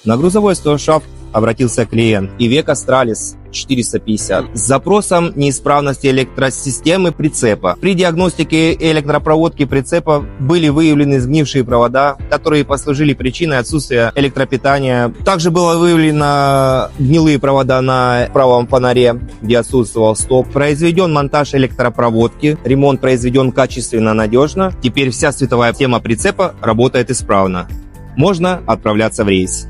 На грузовой стошафт обратился клиент Ivec Astralis 450 с запросом неисправности электросистемы прицепа. При диагностике электропроводки прицепа были выявлены сгнившие провода, которые послужили причиной отсутствия электропитания. Также было выявлено гнилые провода на правом фонаре, где отсутствовал сток. Произведен монтаж электропроводки, ремонт произведен качественно, надежно. Теперь вся световая система прицепа работает исправно. Можно отправляться в рейс.